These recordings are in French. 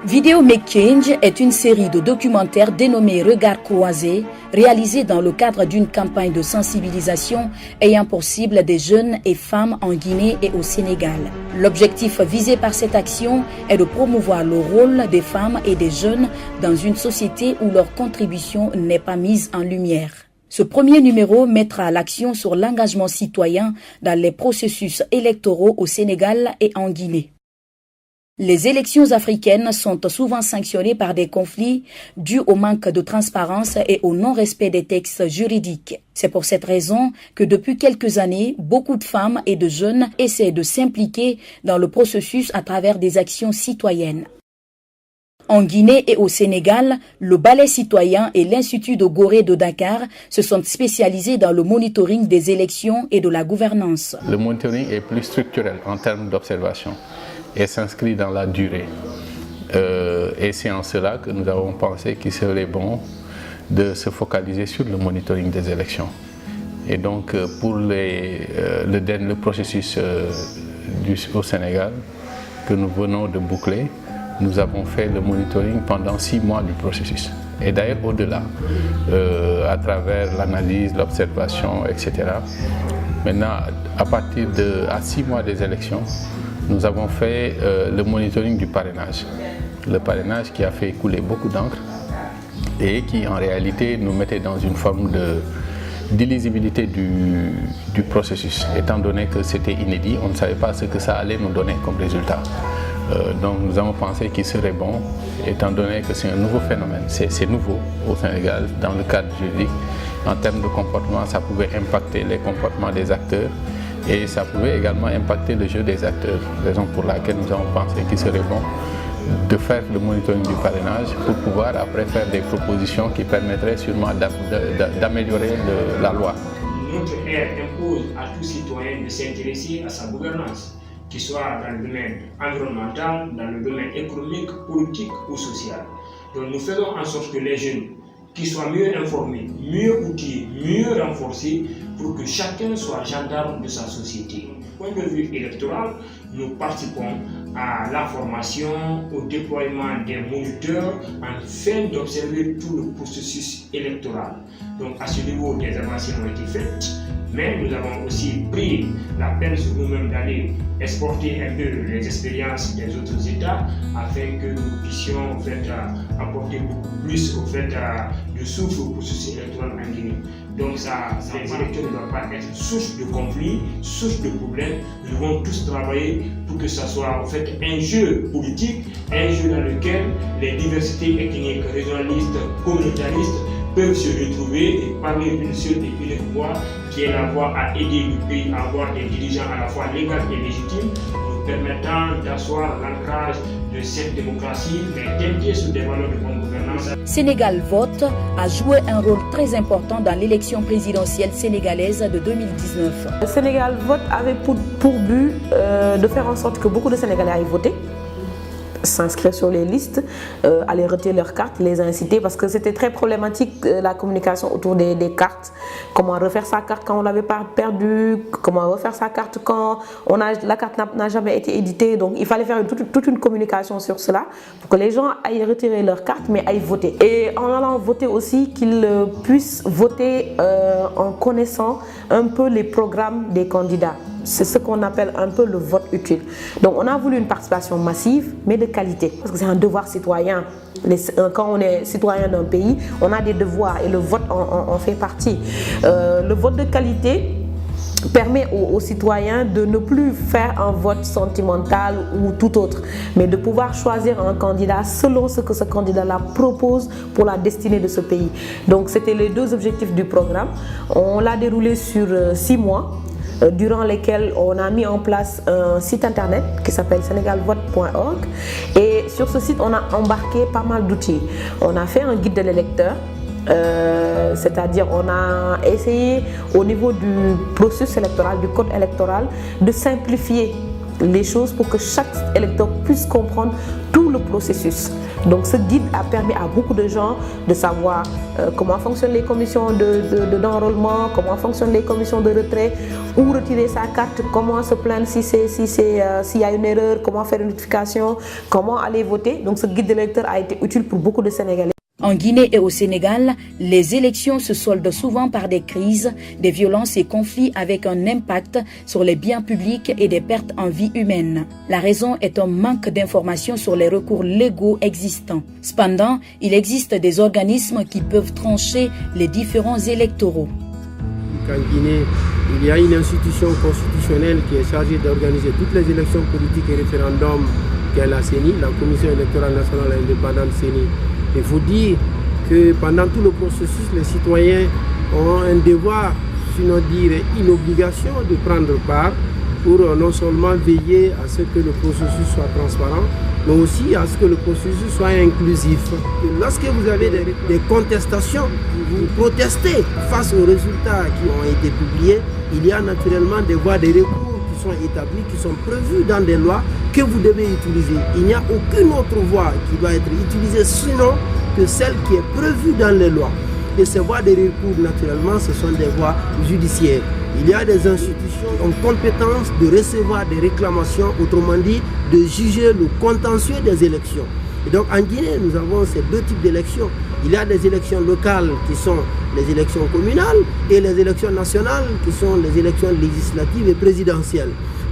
Vidéo Make Change est une série de documentaires dénommés Regards croisés, réalisés dans le cadre d'une campagne de sensibilisation ayant pour cible des jeunes et femmes en Guinée et au Sénégal. L'objectif visé par cette action est de promouvoir le rôle des femmes et des jeunes dans une société où leur contribution n'est pas mise en lumière. Ce premier numéro mettra l'accent sur l'engagement citoyen dans les processus électoraux au Sénégal et en Guinée. Les élections africaines sont souvent sanctionnées par des conflits dus au manque de transparence et au non-respect des textes juridiques. C'est pour cette raison que depuis quelques années, beaucoup de femmes et de jeunes essaient de s'impliquer dans le processus à travers des actions citoyennes. En Guinée et au Sénégal, le Balai citoyen et l'Institut de Gorée de Dakar se sont spécialisés dans le monitoring des élections et de la gouvernance. Le monitoring est plus structurel en termes d'observation et s'inscrit dans la durée. Et c'est en cela que nous avons pensé qu'il serait bon de se focaliser sur le monitoring des élections. Et donc pour le processus au Sénégal que nous venons de boucler, nous avons fait le monitoring pendant 6 mois du processus. Et d'ailleurs au-delà, à travers l'analyse, l'observation, etc. Maintenant, à 6 mois des élections, nous avons fait le monitoring du parrainage. Le parrainage qui a fait couler beaucoup d'encre et qui en réalité nous mettait dans une forme d'illisibilité du processus. Étant donné que c'était inédit, on ne savait pas ce que ça allait nous donner comme résultat. Donc nous avons pensé qu'il serait bon, étant donné que c'est un nouveau phénomène, c'est nouveau au Sénégal dans le cadre juridique. En termes de comportement, ça pouvait impacter les comportements des acteurs et ça pouvait également impacter le jeu des acteurs, raison pour laquelle nous avons pensé qu'il serait bon de faire le monitoring du parrainage pour pouvoir après faire des propositions qui permettraient sûrement d'améliorer la loi. Notre ère impose à tout citoyen de s'intéresser à sa gouvernance, qu'il soit dans le domaine environnemental, dans le domaine économique, politique ou social. Donc nous faisons en sorte que les jeunes qui soient mieux informés, mieux outillés, mieux renforcés pour que chacun soit gendarme de sa société. Du point de vue électoral, nous participons à la formation, au déploiement des moniteurs afin d'observer tout le processus électoral. Donc à ce niveau, des avancées ont été faites, mais nous avons aussi pris la peine sur nous-mêmes d'aller exporter un peu les expériences des autres États afin que nous puissions apporter beaucoup plus de souffle au processus électoral en Guinée. Donc les élections ne doivent pas être source de conflits, source de problèmes. Nous devons tous travailler pour que ça soit un jeu politique, un jeu dans lequel les diversités ethniques, régionalistes, communautaristes peuvent se retrouver et parler d'une seule et unique voix qui est la voie à aider le pays à avoir des dirigeants à la fois légaux et légitimes, nous permettant d'asseoir l'ancrage de cette démocratie, mais teinté sur des valeurs de bonne gouvernance. Sénégal Vote a joué un rôle très important dans l'élection présidentielle sénégalaise de 2019. Le Sénégal Vote avait pour but de faire en sorte que beaucoup de Sénégalais aillent voter, s'inscrire sur les listes, aller retirer leurs cartes, les inciter, parce que c'était très problématique la communication autour des cartes. Comment refaire sa carte quand on l'avait pas perdu, comment refaire sa carte quand la carte n'a jamais été éditée. Donc il fallait faire toute une communication sur cela pour que les gens aillent retirer leurs cartes mais aillent voter. Et en allant voter aussi, qu'ils puissent voter en connaissant un peu les programmes des candidats. C'est ce qu'on appelle un peu le vote utile. Donc on a voulu une participation massive, mais de qualité. Parce que c'est un devoir citoyen. Quand on est citoyen d'un pays, on a des devoirs et le vote en fait partie. Le vote de qualité permet aux citoyens de ne plus faire un vote sentimental ou tout autre, mais de pouvoir choisir un candidat selon ce que ce candidat-là propose pour la destinée de ce pays. Donc c'était les 2 objectifs du programme. On l'a déroulé sur 6 mois. Durant lesquels on a mis en place un site internet qui s'appelle senegalvote.org et sur ce site on a embarqué pas mal d'outils. On a fait un guide de l'électeur, c'est-à-dire on a essayé au niveau du processus électoral, du code électoral, de simplifier les choses pour que chaque électeur puisse comprendre tout le processus. Donc ce guide a permis à beaucoup de gens de savoir comment fonctionnent les commissions d'enrôlement, comment fonctionnent les commissions de retrait, où retirer sa carte, comment se plaindre s'il y a une erreur, comment faire une notification, comment aller voter. Donc ce guide de l'électeur a été utile pour beaucoup de Sénégalais. En Guinée et au Sénégal, les élections se soldent souvent par des crises, des violences et conflits avec un impact sur les biens publics et des pertes en vie humaine. La raison est un manque d'informations sur les recours légaux existants. Cependant, il existe des organismes qui peuvent trancher les différends électoraux. En Guinée, il y a une institution constitutionnelle qui est chargée d'organiser toutes les élections politiques et référendums, qui est la CENI, la Commission électorale nationale indépendante CENI. Il faut dire que pendant tout le processus, les citoyens ont un devoir, sinon dire une obligation de prendre part pour non seulement veiller à ce que le processus soit transparent, mais aussi à ce que le processus soit inclusif. Et lorsque vous avez des contestations, vous protestez face aux résultats qui ont été publiés, il y a naturellement des voies de recours qui sont établies, qui sont prévues dans des lois que vous devez utiliser. Il n'y a aucune autre voie qui doit être utilisée sinon que celle qui est prévue dans les lois. Et ces voies de recours, naturellement, ce sont des voies judiciaires. Il y a des institutions qui ont compétence de recevoir des réclamations, autrement dit, de juger le contentieux des élections. Et donc en Guinée, nous avons ces deux types d'élections. Il y a des élections locales qui sont les élections communales et les élections nationales qui sont les élections législatives et présidentielles.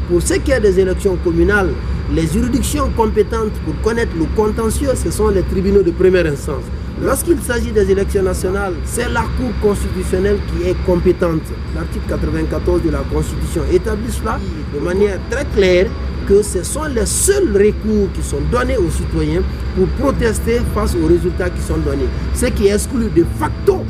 Pour ce qui est des élections communales, les juridictions compétentes pour connaître le contentieux, ce sont les tribunaux de première instance. Lorsqu'il s'agit des élections nationales, c'est la Cour constitutionnelle qui est compétente. L'article 94 de la Constitution établit cela de manière très claire que ce sont les seuls recours qui sont donnés aux citoyens pour protester face aux résultats qui sont donnés. Ce qui exclut de facto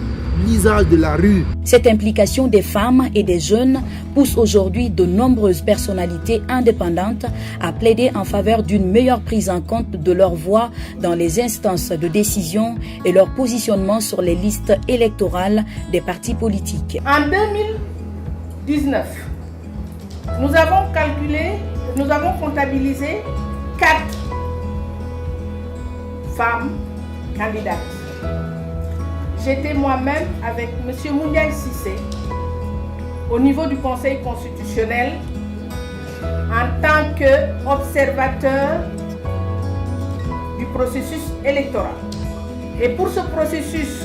l'usage de la rue. Cette implication des femmes et des jeunes pousse aujourd'hui de nombreuses personnalités indépendantes à plaider en faveur d'une meilleure prise en compte de leur voix dans les instances de décision et leur positionnement sur les listes électorales des partis politiques. En 2019, nous avons comptabilisé 4 femmes candidates. J'étais moi-même avec M. Moundiaï Sissé au niveau du Conseil constitutionnel en tant qu'observateur du processus électoral. Et pour ce processus,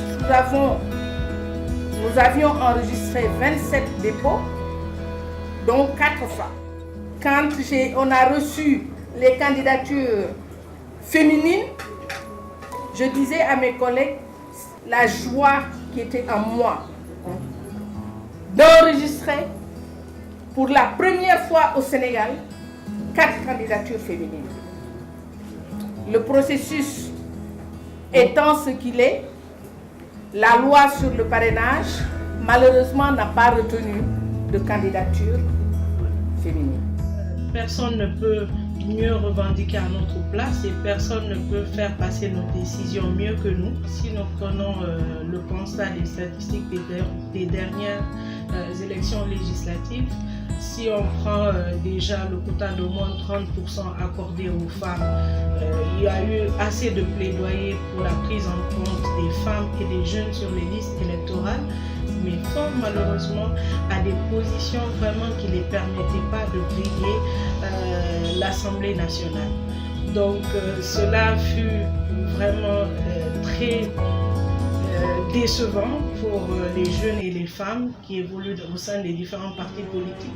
nous avions enregistré 27 dépôts, dont 4 femmes. Quand on a reçu les candidatures féminines, je disais à mes collègues la joie qui était en moi d'enregistrer pour la première fois au Sénégal 4 candidatures féminines. Le processus étant ce qu'il est, la loi sur le parrainage, malheureusement, n'a pas retenu de candidature féminine. Personne ne peut mieux revendiquer à notre place et personne ne peut faire passer nos décisions mieux que nous. Si nous prenons le constat des statistiques des dernières élections législatives, si on prend déjà le quota d'au moins 30% accordé aux femmes, il y a eu assez de plaidoyer pour la prise en compte des femmes et des jeunes sur les listes électorales, mais fort malheureusement à des positions vraiment qui ne les permettaient pas de briguer l'Assemblée nationale. Donc cela fut vraiment très décevant pour les jeunes et les femmes qui évoluent au sein des différents partis politiques.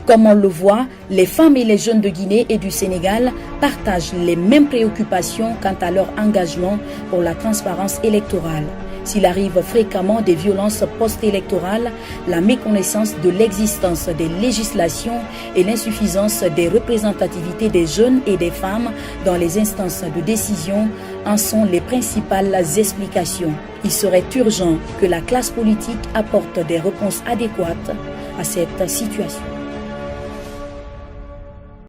Comme on le voit, les femmes et les jeunes de Guinée et du Sénégal partagent les mêmes préoccupations quant à leur engagement pour la transparence électorale. S'il arrive fréquemment des violences post-électorales, la méconnaissance de l'existence des législations et l'insuffisance des représentativités des jeunes et des femmes dans les instances de décision en sont les principales explications. Il serait urgent que la classe politique apporte des réponses adéquates à cette situation.